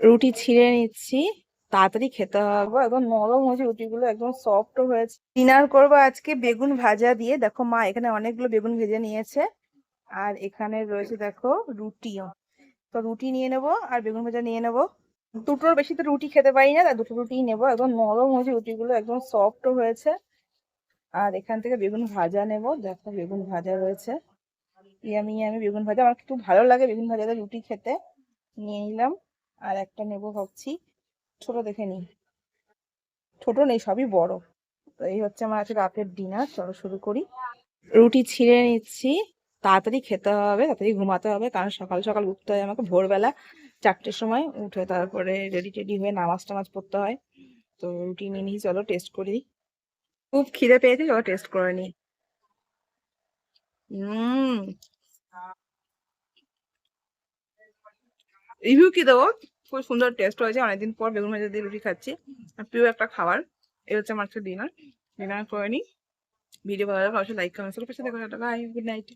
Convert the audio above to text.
রুটি ছিঁড়ে নিচ্ছি, তাড়াতাড়ি খেতে হবে। একদম নরম হয়েছে রুটিগুলো, একদম সফট হয়েছে। ডিনার করবো আজকে বেগুন ভাজা দিয়ে। দেখো মা এখানে অনেকগুলো বেগুন ভেজে নিয়েছে, আর এখানে রয়েছে দেখো রুটিও। তো রুটি নিয়ে নেবো আর বেগুন ভাজা নিয়ে নেবো। দুটোর বেশি তো রুটি খেতে পারি না, তাই দুটো রুটি নেবো। একদম নরম হয়েছে রুটিগুলো, একদম সফট হয়েছে। আর এখান থেকে বেগুন ভাজা নেবো, দেখো বেগুন ভাজা রয়েছে। ইয়ামি ইয়ামি বেগুন ভাজা, আমার খুব ভালো লাগে বেগুন ভাজাতে রুটি খেতে। নিয়ে নিলাম। আর একটা নেবো ভাবছি, ছোট দেখে নিই। ছোট নেই, সবই বড়। তো এই হচ্ছে আমার আজকে রাতের ডিনার, চলো শুরু করি। রুটি ছিঁড়ে নিচ্ছি, তাড়াতাড়ি খেতে হবে, তাড়াতাড়ি ঘুমাতে হবে, কারণ সকাল সকাল উঠতে হয় আমাকে ভোরবেলা 4টের সময় উঠে, তারপরে রেডি টেডি হয়ে নামাজ টামাজ পড়তে হয়। তো রুটি নিয়ে নিই, চলো টেস্ট করি। খুব খিদে পেয়েছে, চলো টেস্ট করে নিই। হুম। রিভিউ কি দেবো? খুব সুন্দর টেস্ট হয়েছে, অনেকদিন পর বেগুন ভাজা দিয়ে রুটি খাচ্ছি। আর প্রিয় একটা খাবার। এই হচ্ছে আমার ডিনার। ডিনার করে নিই। ভিডিও ভালো লাগলে অবশ্যই লাইক কমেন্ট করে পাশে দেখো। Bye, good night.